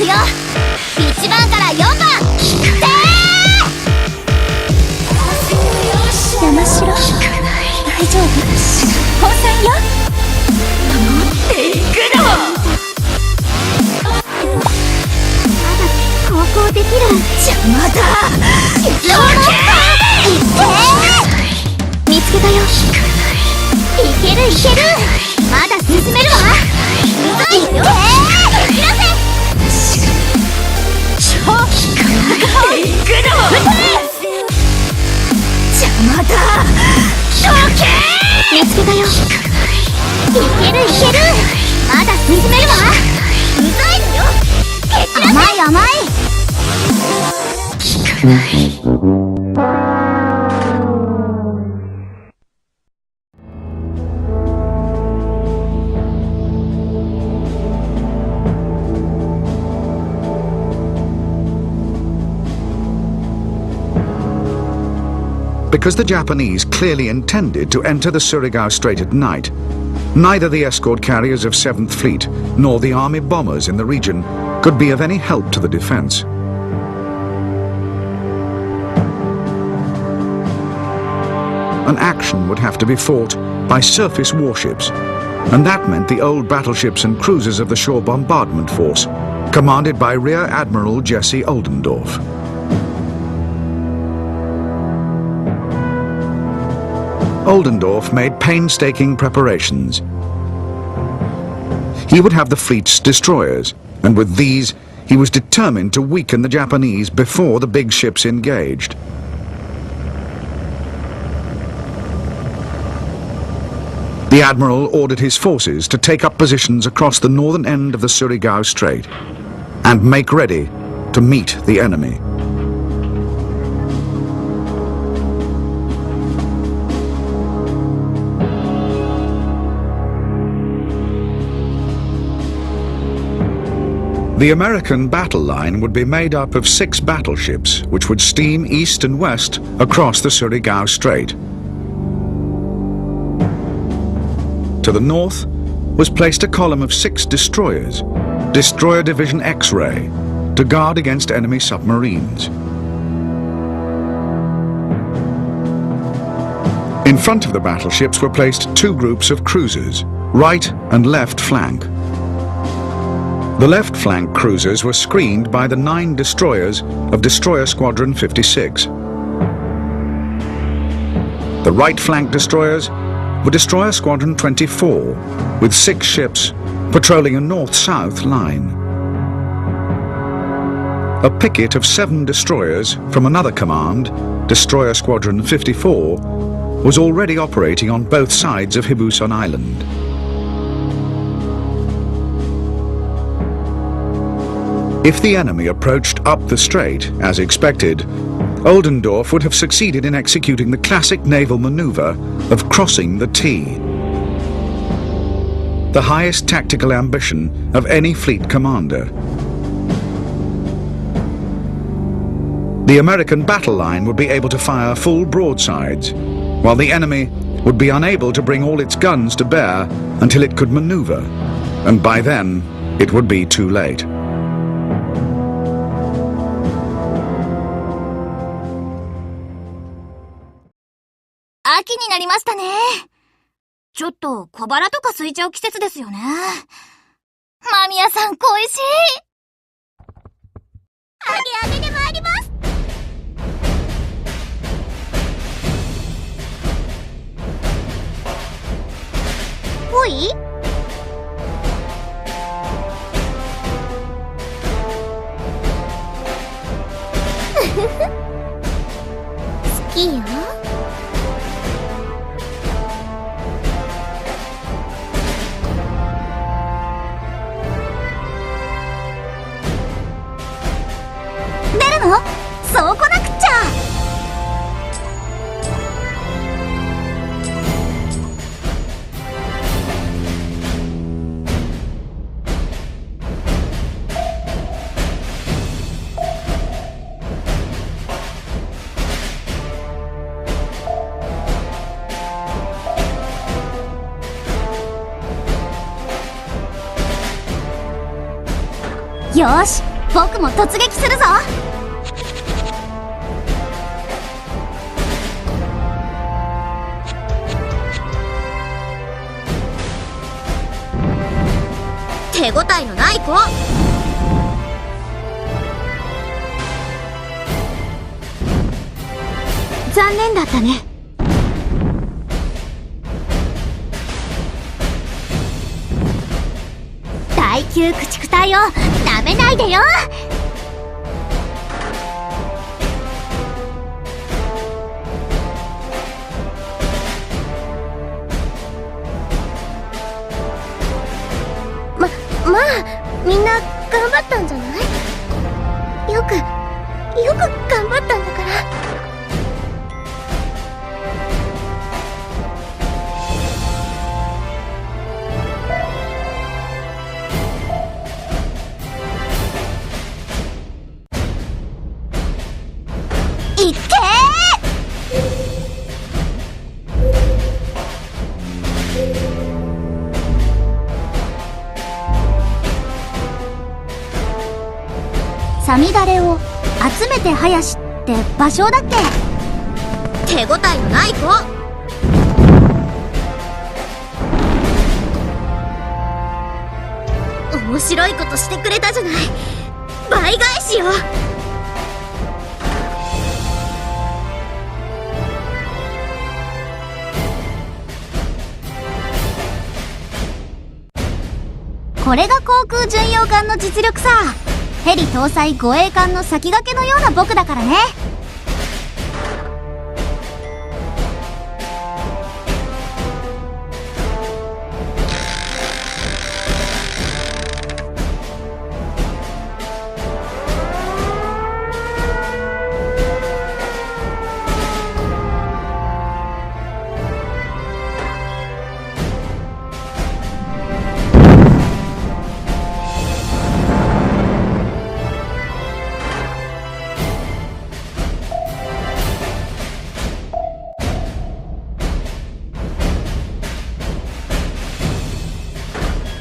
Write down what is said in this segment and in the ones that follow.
よ。1番から4番山城、大丈夫？本戦よ。持っていくの。まだ航行できる。邪魔だ。見つけたよ。いけるいける。まだ進めるわ。うざいよ。蹴らせ。ちょっといくの。邪魔だ。見つけたよ。いけるいける。まだ進めるわ。うざいのよ。甘い甘い。Because the Japanese clearly intended to enter the Surigao Strait at night, neither the escort carriers of 7th Fleet nor the army bombers in the region could be of any help to the defense. An action would have to be fought by surface warships, and that meant the old battleships and cruisers of the Shore Bombardment Force, commanded by Rear Admiral Jesse Oldendorf. Oldendorf made painstaking preparations. He would have the fleet's destroyers, and with these, he was determined to weaken the Japanese before the big ships engaged. The admiral ordered his forces to take up positions across the northern end of the Surigao Strait and make ready to meet the enemy. The American battle line would be made up of 6 battleships which would steam east and west across the Surigao Strait. To the north was placed a column of 6 destroyers, Destroyer Division X-Ray, to guard against enemy submarines. In front of the battleships were placed 2 groups of cruisers, right and left flank. The left flank cruisers were screened by the 9 destroyers of Destroyer Squadron 56. The right flank destroyers were Destroyer Squadron 24, with 6 ships patrolling a north-south line. A picket of 7 destroyers from another command, Destroyer Squadron 54, was already operating on both sides of Hibusan Island. If the enemy approached up the strait, as expected, Oldendorf would have succeeded in executing the classic naval maneuver of crossing the T, the highest tactical ambition of any fleet commander. The American battle line would be able to fire full broadsides, while the enemy would be unable to bring all its guns to bear until it could maneuver, and by then it would be too late. 秋になりましたね。ちょっと小腹とか空いちゃう季節ですよね。間宮さん恋しい。あげあげで参ります。おい？好きよ。そうこなくっちゃ。よし、僕も突撃するぞ。手応えのない子。残念だったね。第9駆逐隊をなめないでよ。まあみんな頑張ったんじゃない？よく頑張ったんだから。いっけー。さみだれを集めて林って場所だっけ？手応えのない子。面白いことしてくれたじゃない。倍返しよ。これが航空巡洋艦の実力さ。ヘリ搭載護衛艦の先駆けのような僕だからね。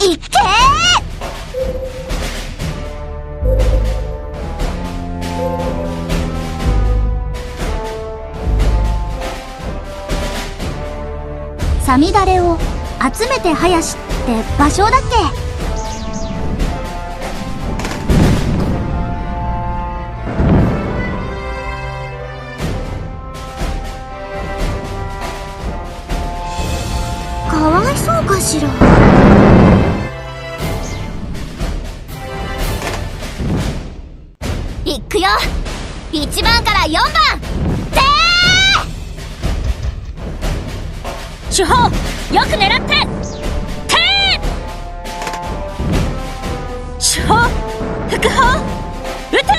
いっけー。さみだれを集めて林って場所だっけ？かわいそうかしら。いくよ。1番から4番てー。主砲よく狙っててー。主砲副砲撃て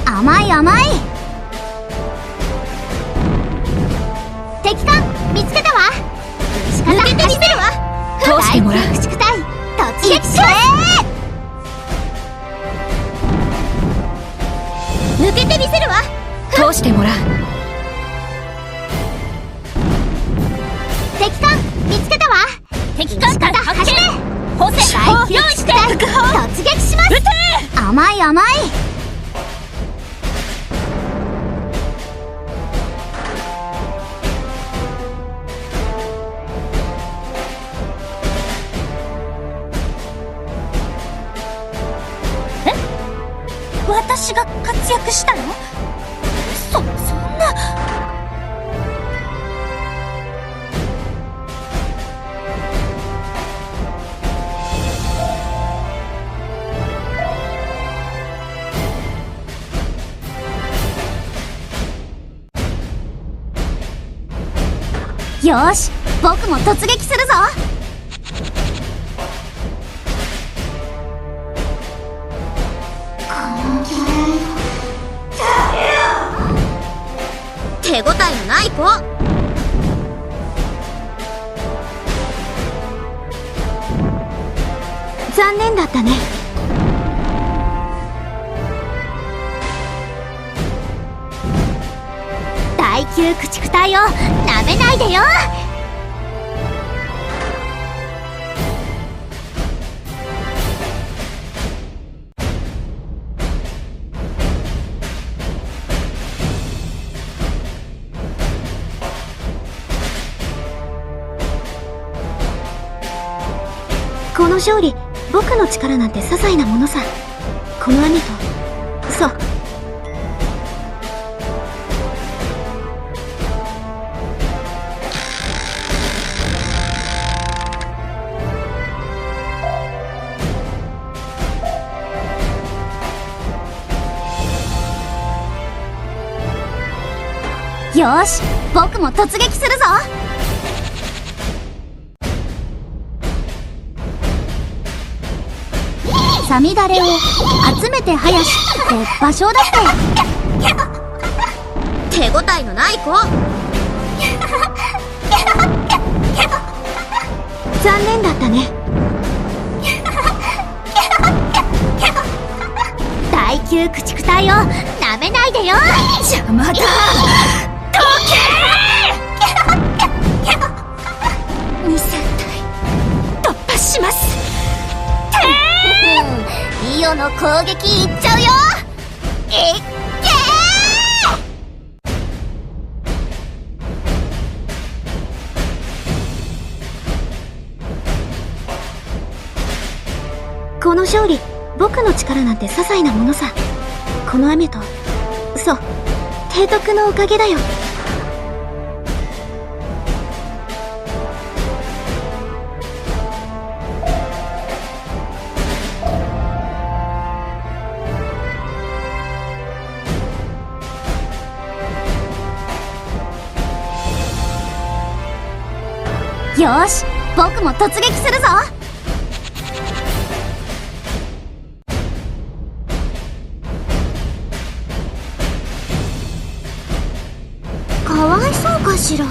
ー。甘い甘い。敵艦見つけたわ。抜けてみせるわ。通してもらう。駆逐隊突撃します。抜けてみせるわ。通してもらう。敵艦見つけたわ。敵艦から発見。補正用意して突撃します。撃てー。甘い甘い。私が活躍したの？そんな。よーし、僕も突撃するぞ。手応えのない子。残念だったね。第9駆逐隊をなめないでよ。この勝利、僕の力なんて些細なものさ。この網と、そう。よーし、僕も突撃するぞ。サミダレを集めて林って場所だって。手応えのない子。残念だったね。第9駆逐隊をなめないでよ。邪魔だ。どけー。2000体突破します。イオの攻撃いっちゃうよ。いっけー。この勝利、僕の力なんて些細なものさ。この雨と、そう、提督のおかげだよ。よーし、僕も突撃するぞ。かわいそうかしら。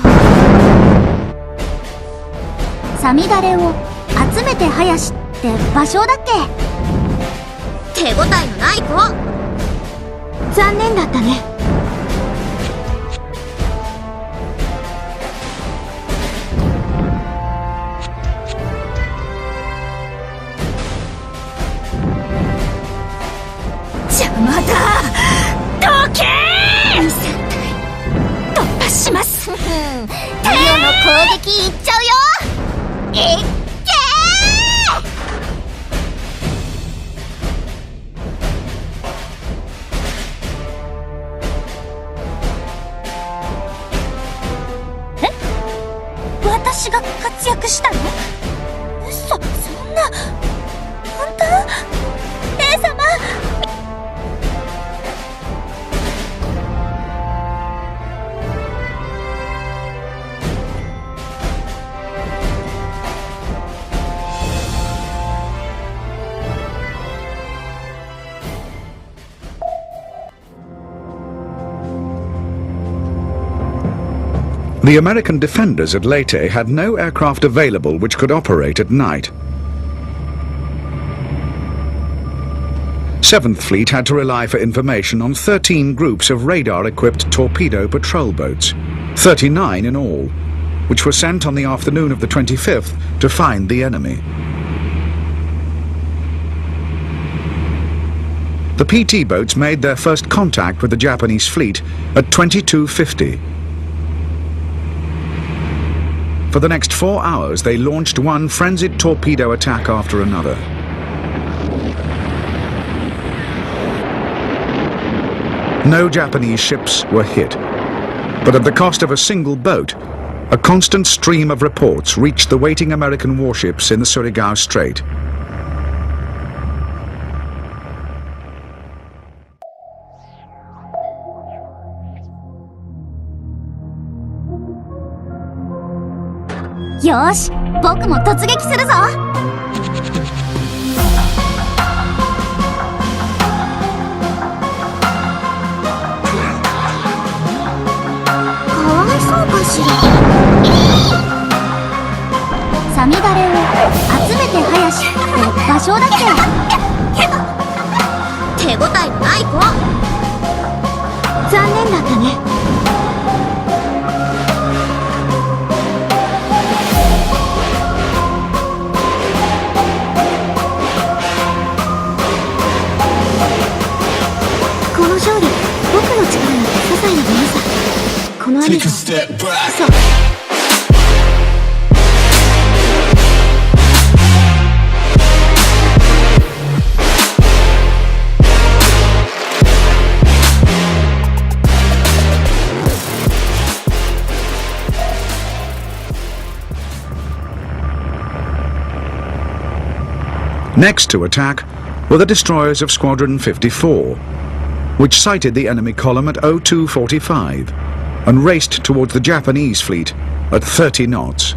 サミダレを集めて林って場所だっけ。手応えのない子。残念だったね。邪魔だ。どけー。2000体突破します。イオの攻撃いっちゃうよ。いっけー。私が活躍したの？そんな、本当？姉様。The American defenders at Layte had no aircraft available which could operate at night. 7th Fleet had to rely for information on 13 groups of radar-equipped torpedo patrol boats, 39 in all, which were sent on the afternoon of the 25th to find the enemy. The PT boats made their first contact with the Japanese fleet at 22:50. For the next 4 hours, they launched one frenzied torpedo attack after another. No Japanese ships were hit, but at the cost of a single boat, a constant stream of reports reached the waiting American warships in the Surigao Strait.よーし、僕も突撃するぞ。かわいそうかしら。サミダレを集めて林って場所だっけ。手応えのない子。残念だったね。この網と、そう。Next to attack were the destroyers of Squadron 54, which sighted the enemy column at 02:45 and raced towards the Japanese fleet at 30 knots.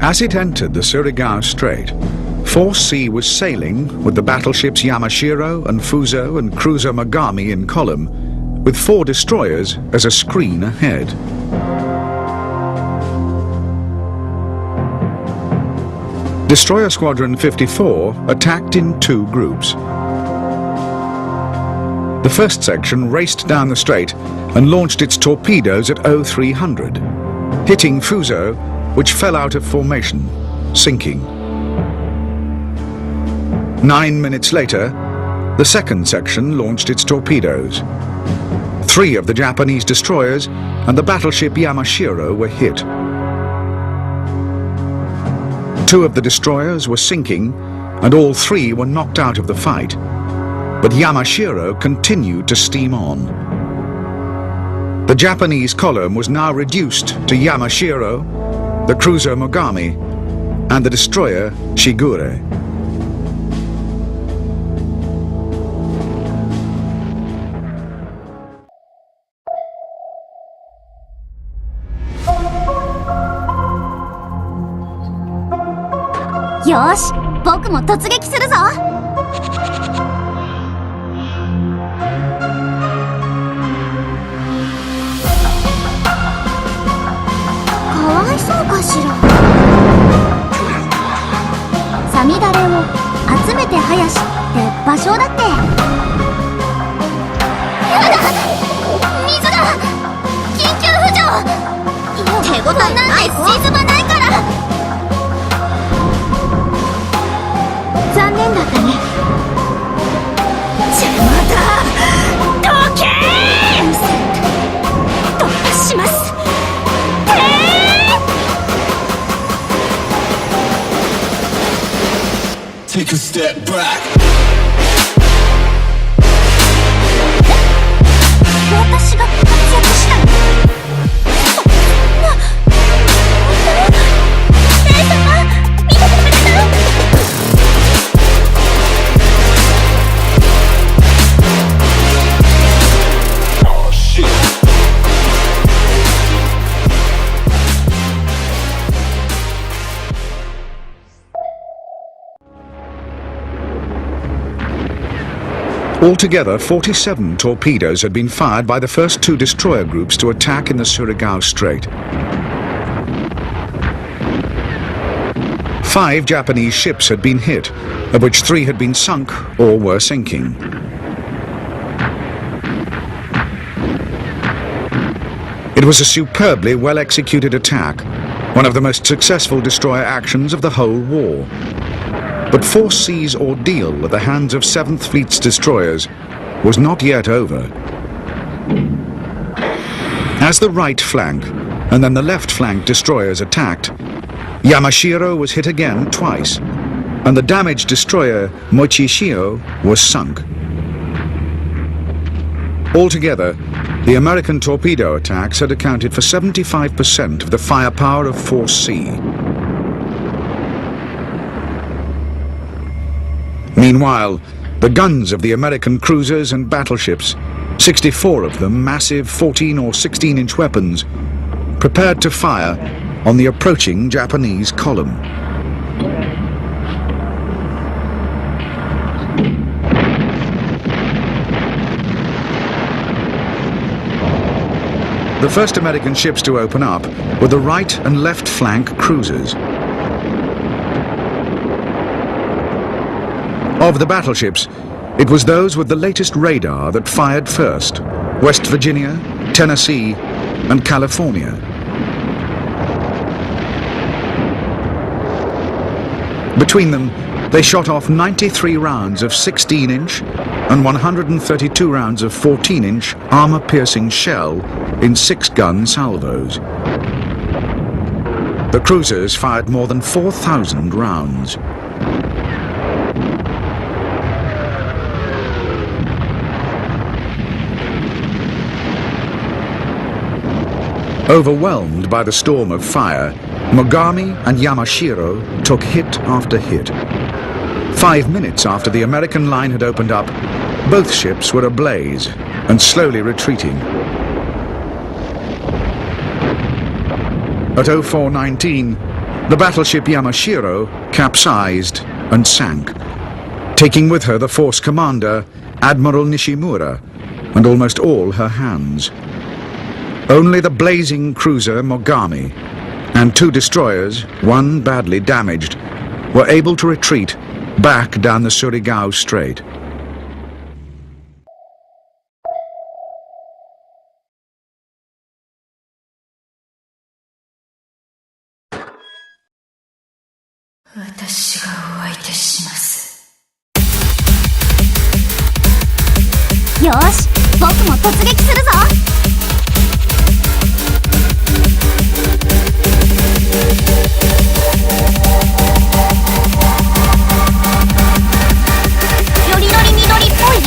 As it entered the Surigao Strait, Force C was sailing with the battleships Yamashiro and Fusou and cruiser Mogami in column, with 4 destroyers as a screen ahead. Destroyer Squadron 54 attacked in 2 groups. The first section raced down the strait and launched its torpedoes at 0300, hitting Fusou, which fell out of formation, sinking. 9 minutes later, the second section launched its torpedoes. 3 of the Japanese destroyers and the battleship Yamashiro were hit. 2 of the destroyers were sinking, and all 3 were knocked out of the fight, but Yamashiro continued to steam on. The Japanese column was now reduced to Yamashiro, the cruiser Mogami, and the destroyer Shigure.よし、僕も突撃するぞ。かわいそうかしら。サミダレを集めて林って場所だって。やだ、水が緊急浮上。手応えなんて沈まないから。残念だったね。邪魔だ。どけー。突破します。Take a step back. 私が活躍したの？そんな。姉様、見てくれた？Oh shit. Altogether, 47 torpedoes had been fired by the first 2 destroyer groups to attack in the Surigao Strait. 5 Japanese ships had been hit, of which 3 had been sunk or were sinking. It was a superbly well-executed attack, one of the most successful destroyer actions of the whole war. But Force C's ordeal at the hands of 7th Fleet's destroyers was not yet over. As the right flank and then the left flank destroyers attacked, Yamashiro was hit again twice, and the damaged destroyer Michishio was sunk. Altogether, the American torpedo attacks had accounted for 75% of the firepower of Force C. Meanwhile, the guns of the American cruisers and battleships, 64 of them massive 14 or 16-inch weapons, prepared to fire on the approaching Japanese column. The first American ships to open up were the right and left flank cruisers. Of the battleships, it was those with the latest radar that fired first: West Virginia, Tennessee, and California. Between them, they shot off 93 rounds of 16-inch and 132 rounds of 14-inch armor-piercing shell in 6-gun salvos. The cruisers fired more than 4,000 rounds. Overwhelmed by the storm of fire, Mogami and Yamashiro took hit after hit. 5 minutes after the American line had opened up, both ships were ablaze and slowly retreating. At 04:19, the battleship Yamashiro capsized and sank, taking with her the force commander, Admiral Nishimura, and almost all her hands. Only the blazing cruiser Mogami and 2 destroyers, one badly damaged, were able to retreat back down the Surigao Strait.よし、僕も突撃するぞ。よりのり緑っぽい？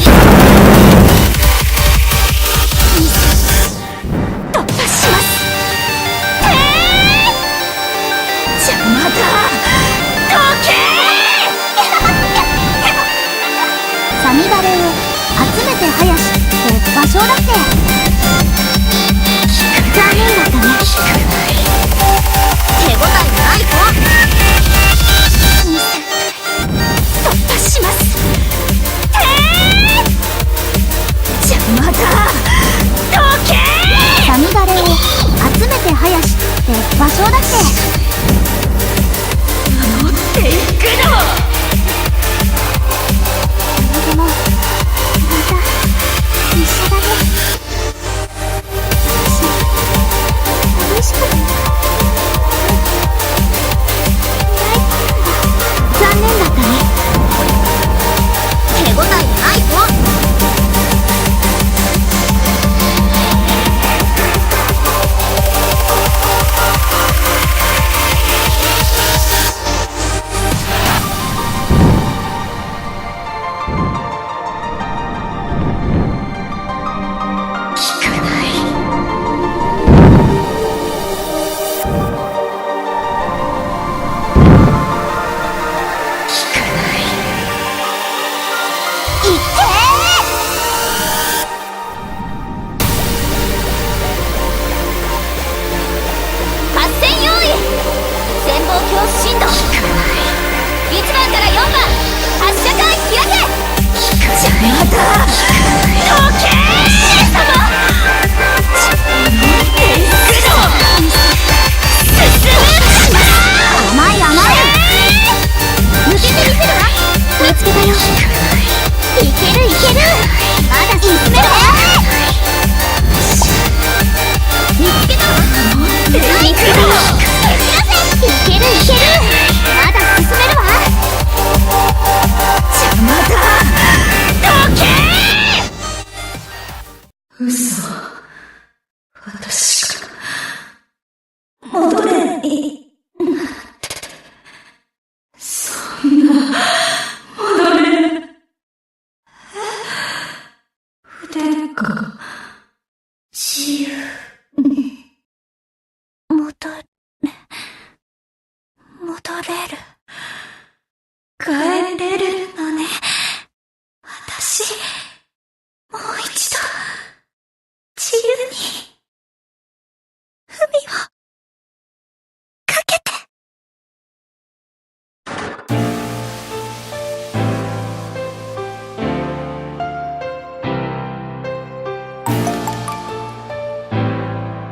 突破します。邪魔だ。どけサミダレを集めて生やしって場所だって。残念だったね。手応えがないぞ。突破します。邪魔だ。どけサミダレを集めて生やしって場所だって。守っていくの。でもまた一緒だね。私寂しくない。残念だったね。手応えがないぞ。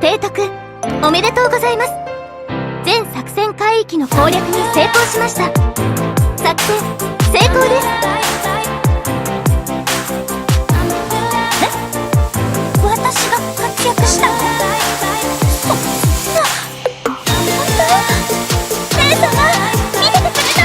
提督、おめでとうございます。全作戦海域の攻略に成功しました。作戦成功です。私が活躍したの？姉様、見ててくれた？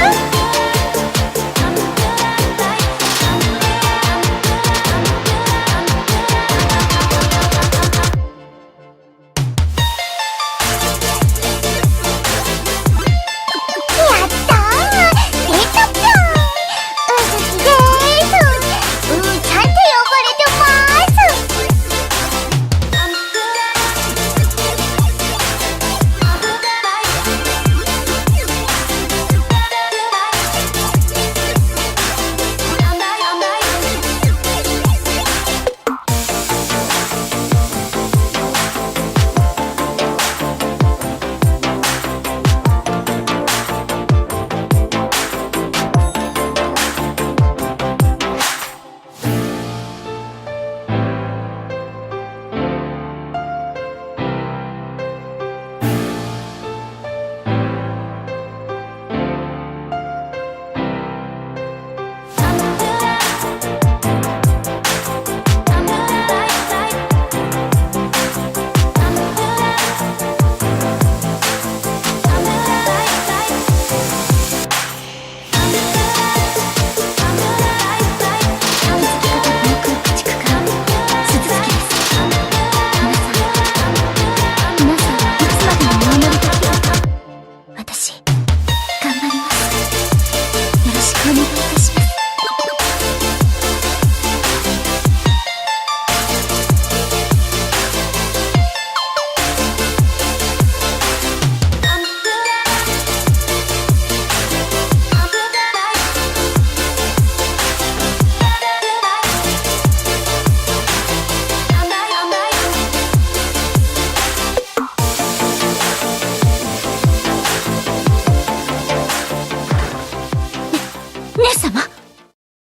やったー、成功ぴょん。うずきでーす。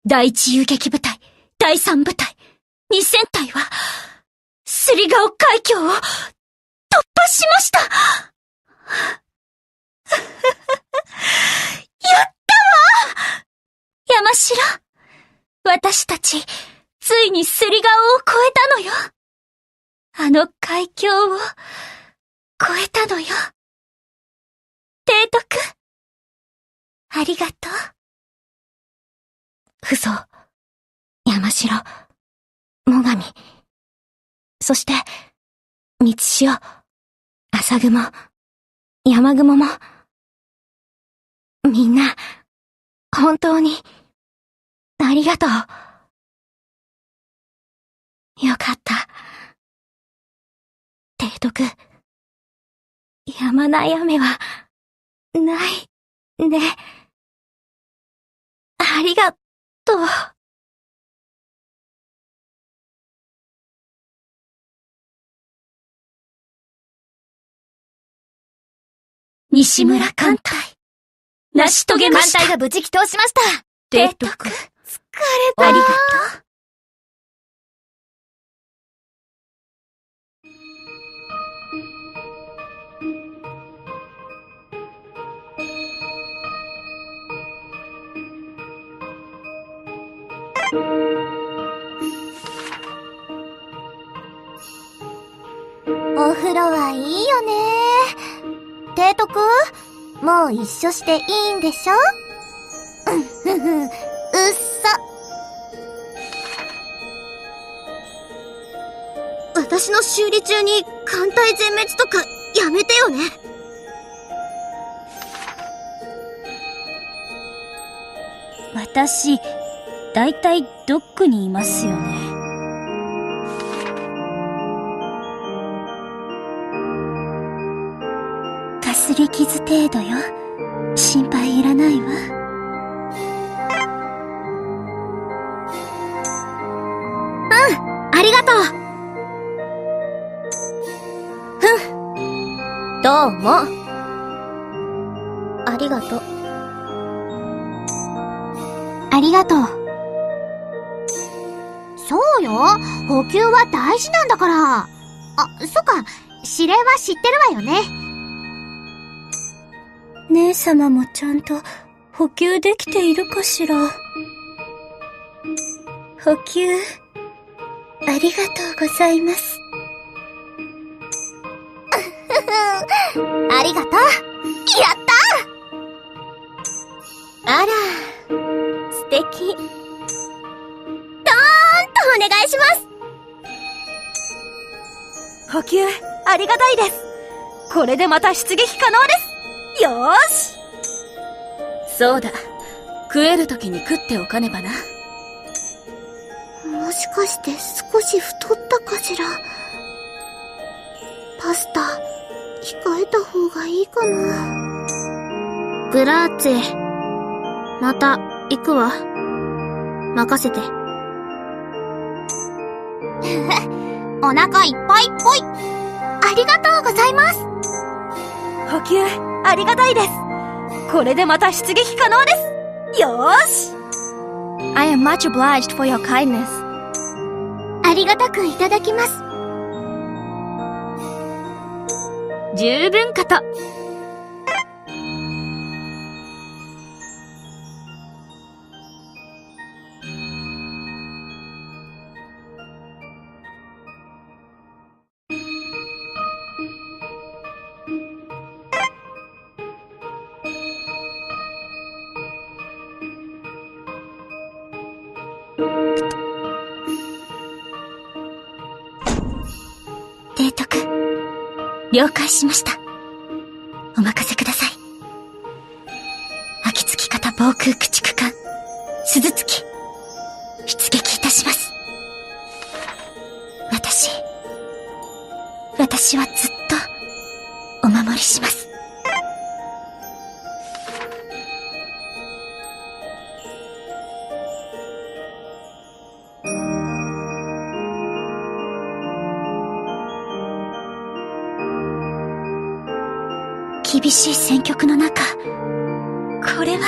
第一遊撃部隊、第三部隊、二戦隊は、すり顔海峡を突破しました。やったわ！山城、私たち、ついにすり顔を越えたのよ。あの海峡を越えたのよ。提督、ありがとう。Fusou、山城、最上、そして、Michishio、Asagumo、Yamagumoも、みんな、本当に、ありがとう。よかった。提督、やまない雨は、ないね。ありがとう。西村艦隊、成し遂げました。艦隊が無事帰投しました。提督、疲れた。ありがとう。お風呂はいいよね。提督、もう一緒していいんでしょ？うっそ。私の修理中に艦隊全滅とかやめてよね。私、だいたいドックにいますよね。かすり傷程度よ。心配いらないわ。ありがとう。どうも。ありがとう。ありがとう。そうよ。補給は大事なんだから。あ、そっか。指令は知ってるわよね。姉様もちゃんと補給できているかしら。補給、ありがとうございます。ありがとう。やったあら、素敵。ドーンとお願いします。補給、ありがたいです。これでまた出撃可能です。よーし。そうだ。食えるときに食っておかねばな。もしかして少し太ったかしら。パスタ、控えた方がいいかな。グラーツェ。また、行くわ。任せて。お腹いっぱいっぽい。ありがとうございます。補給、ありがたいです。これでまた出撃可能です。よーし。I am much obliged for your kindness. ありがたくいただきます。十分かと。提督、了解しました。お任せください。秋月型防空駆逐艦、鈴月、出撃いたします。私はずっと、お守りします。厳しい戦局の中、これは、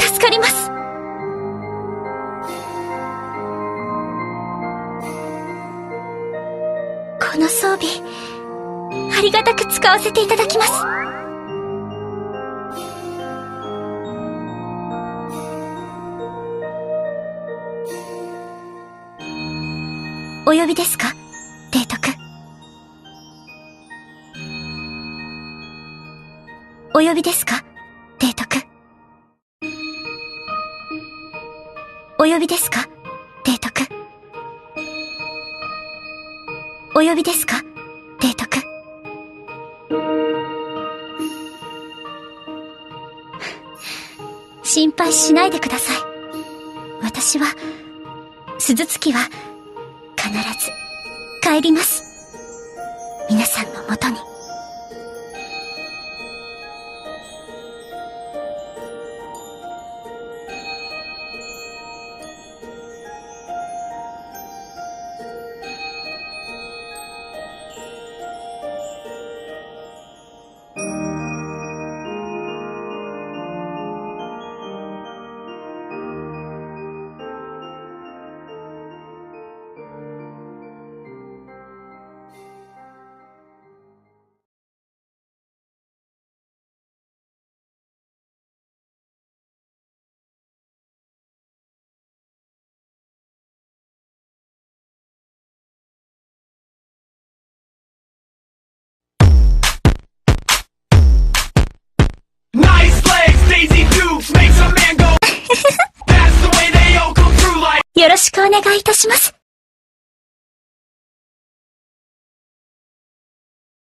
助かります。の装備、ありがたく使わせていただきます。お呼びですか、提督。お呼びですか、提督。お呼びですか、提督。お呼びですか、提督。心配しないでください。私は、鈴月は、必ず、帰ります。皆さんのもとに。よろしくお願いいたします。